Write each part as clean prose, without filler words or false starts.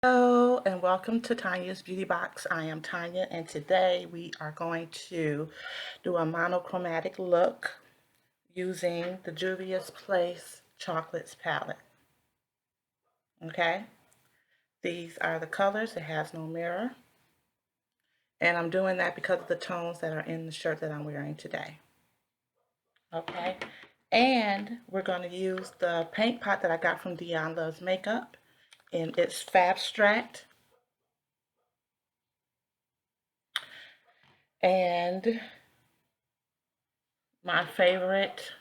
Hello and welcome to Tanya's Beauty Box. I am Tanya and today we are going to do a monochromatic look using the Juvia's Place Chocolates palette. Okay, these are the colors. It has no mirror. And I'm doing that because of the tones that are in the shirt that I'm wearing today. Okay, and we're going to use the paint pot that I got from Dion Loves Makeup in its Fabstract. And my favorite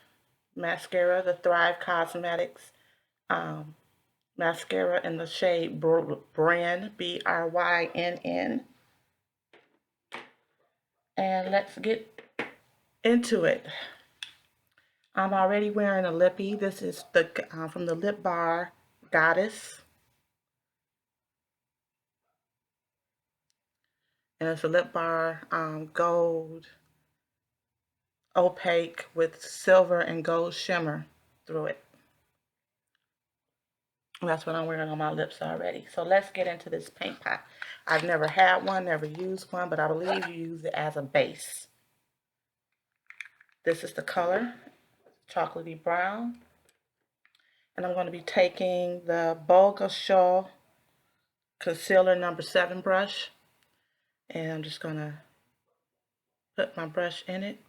mascara, the Thrive Cosmetics mascara in the shade Brynn, Brynn. And let's get into it. I'm already wearing a lippy. This is the from the Lip Bar Goddess. And it's a lip bar gold opaque with silver and gold shimmer through it. That's what I'm wearing on my lips already. So let's get into this paint pot. I've never had one, never used one, but I believe you use it as a base. This is the color, chocolatey brown. And I'm going to be taking the Bulga Shaw Concealer number 7 brush. And I'm just going to put my brush in it.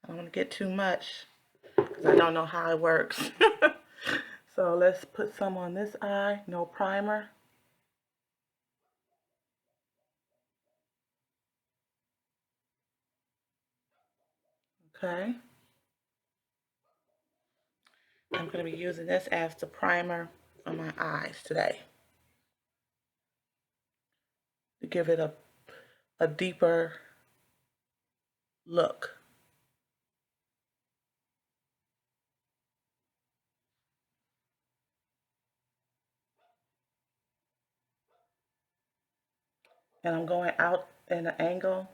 I don't want to get too much because I don't know how it works. So let's put some on this eye, no primer. Okay. I'm going to be using this as the primer on my eyes today to give it a deeper look. And I'm going out in an angle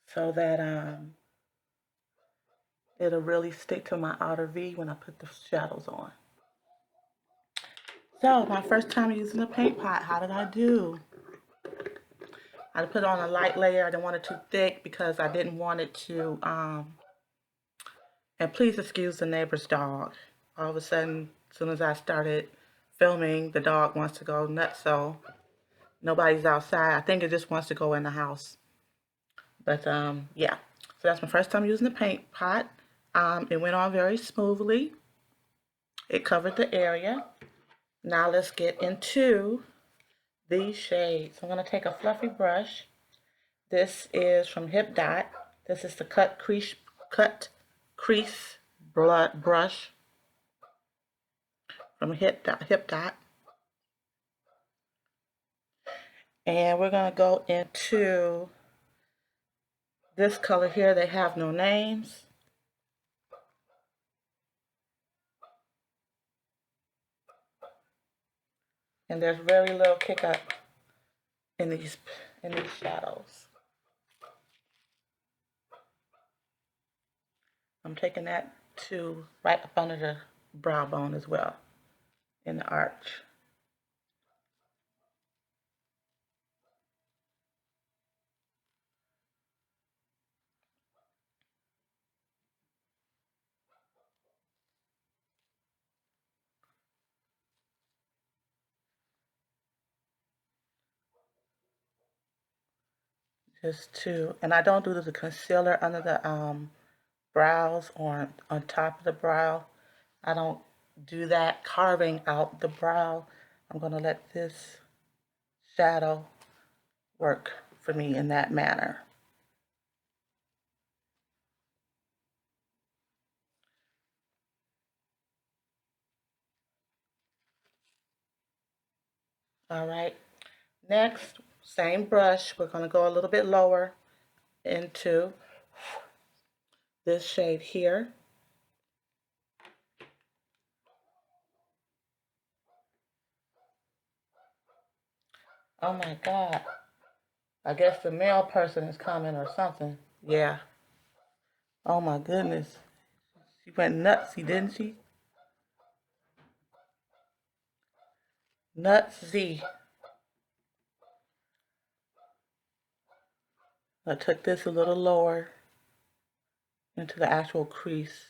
so that it'll really stick to my outer V when I put the shadows on. So my first time using a paint pot, how did I do? I put on a light layer. I didn't want it too thick because I didn't want it to, and please excuse the neighbor's dog. All of a sudden, as soon as I started filming, the dog wants to go nuts, so nobody's outside. I think it just wants to go in the house. But yeah, so that's my first time using the paint pot. It went on very smoothly. It covered the area. Now let's get into these shades. I'm going to take a fluffy brush. This is from Hip Dot. This is the cut crease brush from Hip Dot. And we're going to go into this color here. They have no names. And there's very little kick up in these shadows. I'm taking that to right up under the brow bone as well, in the arch. Just to, and I don't do the concealer under the brows or on top of the brow. I don't do that carving out the brow. I'm going to let this shadow work for me in that manner. All right, next, same brush, we're going to go a little bit lower into this shade here. Oh my God. I guess the male person is coming or something. Yeah. Oh my goodness. She went nutsy, didn't she? Nut Z. I took this a little lower into the actual crease.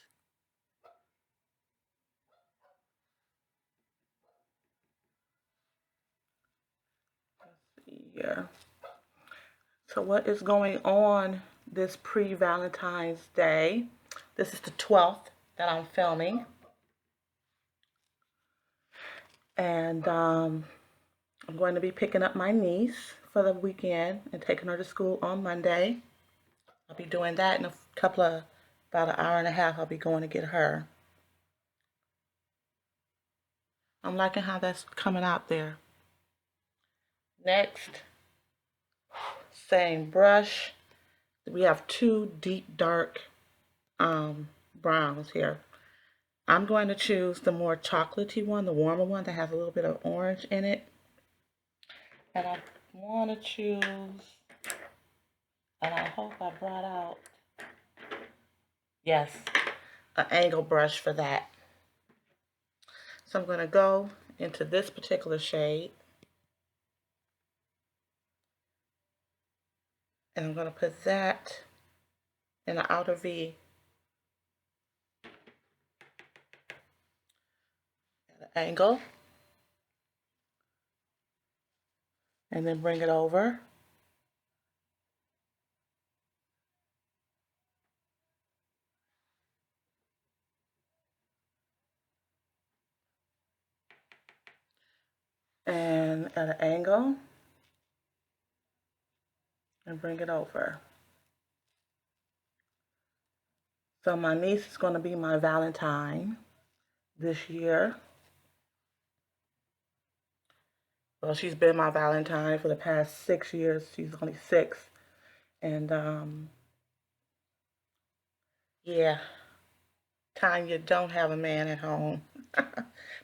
Let's see here. So what is going on this pre-Valentine's Day? This is the 12th that I'm filming. And I'm going to be picking up my niece for the weekend and taking her to school on Monday. I'll be doing that in a couple of, about an hour and a half, I'll be going to get her. I'm liking how that's coming out there. Next, same brush. We have two deep dark browns here. I'm going to choose the more chocolatey one, the warmer one that has a little bit of orange in it. And I want to choose, and I hope I brought out, yes, an angle brush for that. So I'm going to go into this particular shade. And I'm going to put that in the outer V at an angle. And then bring it over. And at an angle. And bring it over. So my niece is going to be my Valentine this year. Well, she's been my Valentine for the past 6 years. She's only 6. And yeah, Tanya don't have a man at home.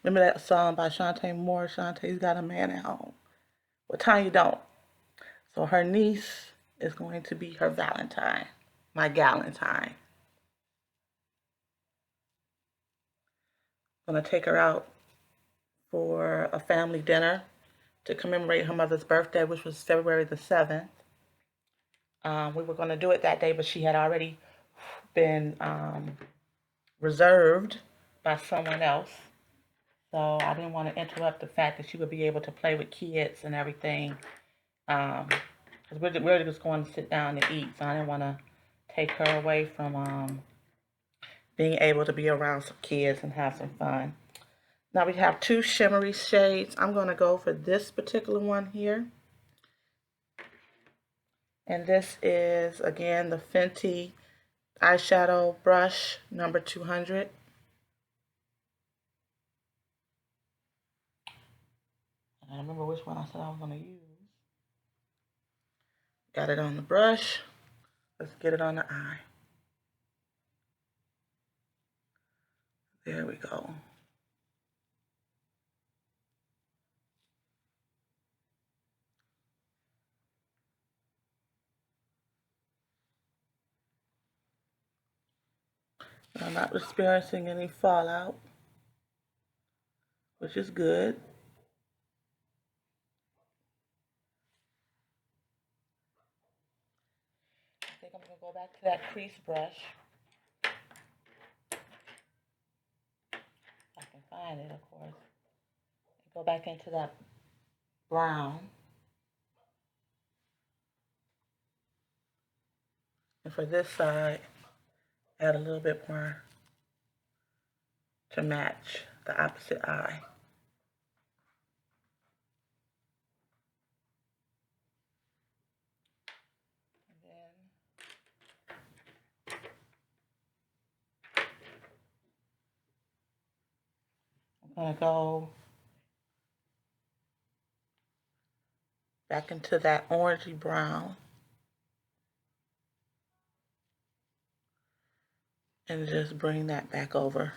Remember that song by Shantae Moore, Shantae's Got a Man at Home? Well, Tanya don't. So her niece is going to be her Valentine, my Galentine. I'm going to take her out for a family dinner to commemorate her mother's birthday, which was February the 7th. We were going to do it that day, but she had already been reserved by someone else. So I didn't want to interrupt the fact that she would be able to play with kids and everything. Because we're just going to sit down and eat. So I didn't want to take her away from being able to be around some kids and have some fun. Now we have two shimmery shades. I'm going to go for this particular one here. And this is, again, the Fenty eyeshadow brush number 200. I don't remember which one I said I was going to use. Got it on the brush. Let's get it on the eye. There we go. I'm not experiencing any fallout, which is good. I think I'm going to go back to that crease brush. If I can find it, of course. Go back into that brown. And for this side, add a little bit more to match the opposite eye. I'm going to go back into that orangey brown and just bring that back over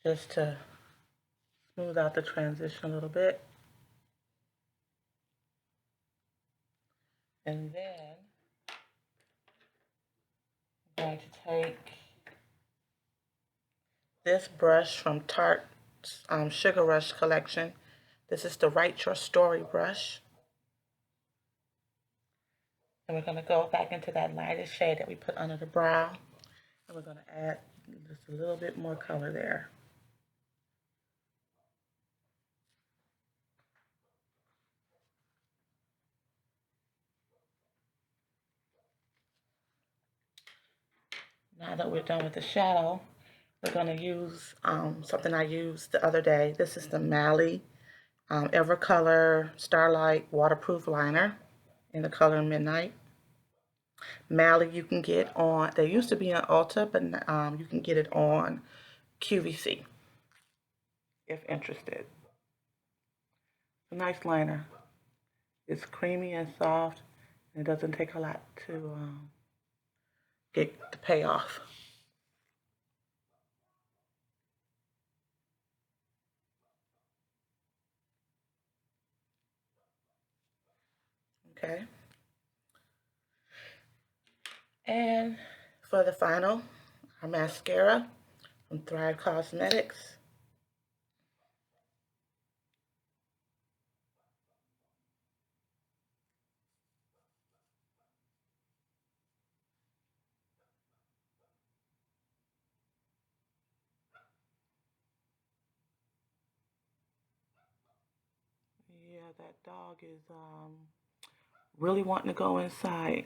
just to smooth out the transition a little bit. And then I'm going to take this brush from Tarte Sugar Rush collection. This is the Write Your Story brush. And we're going to go back into that lightest shade that we put under the brow. And we're going to add just a little bit more color there. Now that we're done with the shadow, we're going to use something I used the other day. This is the Mally Evercolor Starlight Waterproof Liner in the color Midnight. Mally you can get on, they used to be on Ulta, but you can get it on QVC if interested. It's a nice liner. It's creamy and soft, and it doesn't take a lot to get the payoff. Okay. And for the final, our mascara from Thrive Cosmetics. Yeah, that dog is really wanting to go inside.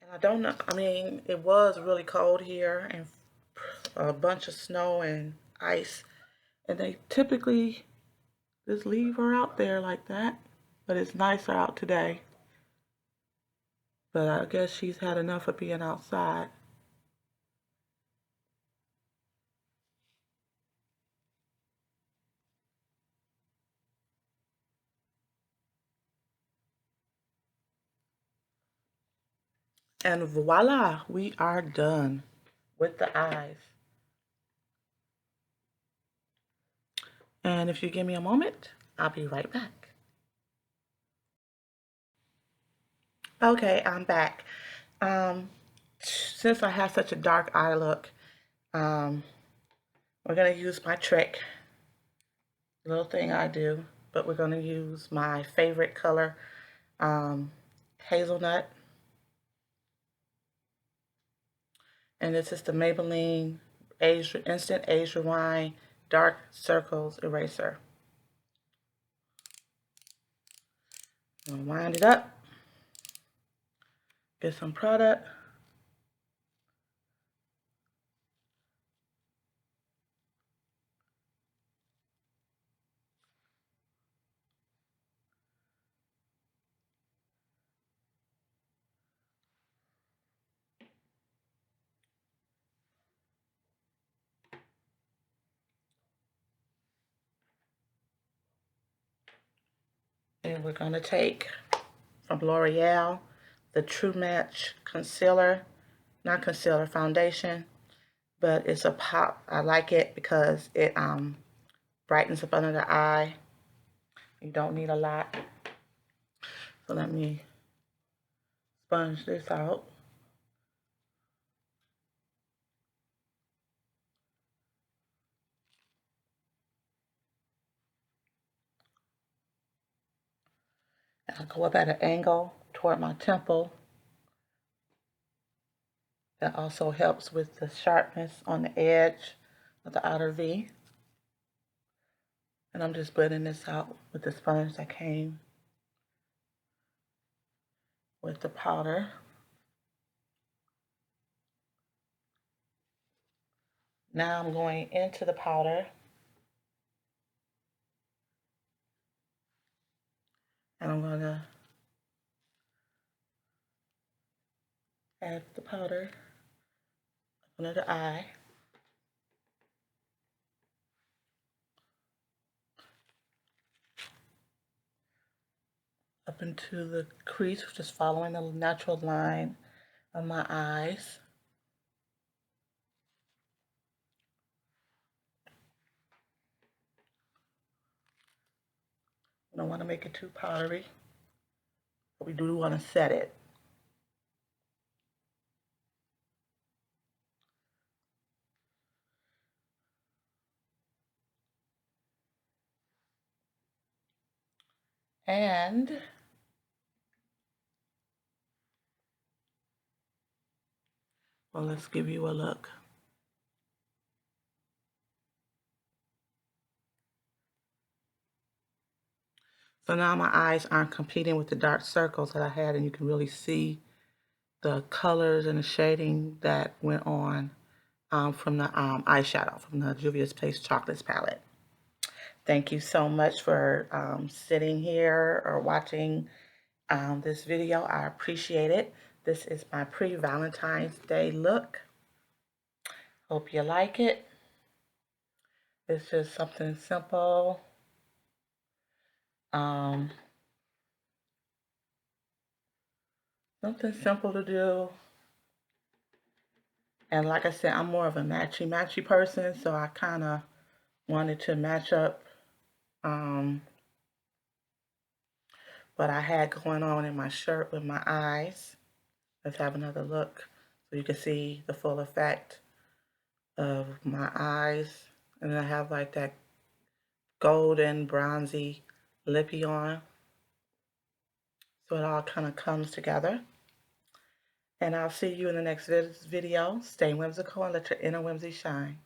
And I don't know, I mean, it was really cold here and a bunch of snow and ice. And they typically just leave her out there like that. But it's nicer out today. But I guess she's had enough of being outside. And voila, we are done with the eyes. And if you give me a moment, I'll be right back. Okay, I'm back. Since I have such a dark eye look, we're going to use my trick, little thing I do, but we're going to use my favorite color, hazelnut. And this is the Maybelline Instant Age Rewind Dark Circles Eraser. I'm going to wind it up, get some product. And we're going to take from L'Oreal the True Match Concealer, not concealer, foundation, but it's a pop. I like it because it brightens up under the eye. You don't need a lot. So let me sponge this out. And I'll go up at an angle toward my temple. That also helps with the sharpness on the edge of the outer V. And I'm just blending this out with the sponge that came with the powder. Now I'm going into the powder. And I'm going to add the powder under the eye. Up into the crease, just following the natural line of my eyes. I don't want to make it too powdery, but we do want to set it. And well, let's give you a look. So now my eyes aren't competing with the dark circles that I had, and you can really see the colors and the shading that went on from the eyeshadow from the Juvia's Place Chocolates palette. Thank you so much for sitting here or watching this video. I appreciate it. This is my pre-Valentine's Day look. Hope you like it. It's just something simple. Um, Something simple to do. And like I said, I'm more of a matchy person, so I kind of wanted to match up what I had going on in my shirt with my eyes. Let's have another look so you can see the full effect of my eyes. And then I have like that golden bronzy lippy on. So it all kind of comes together. And I'll see you in the next video. Stay whimsical and let your inner whimsy shine.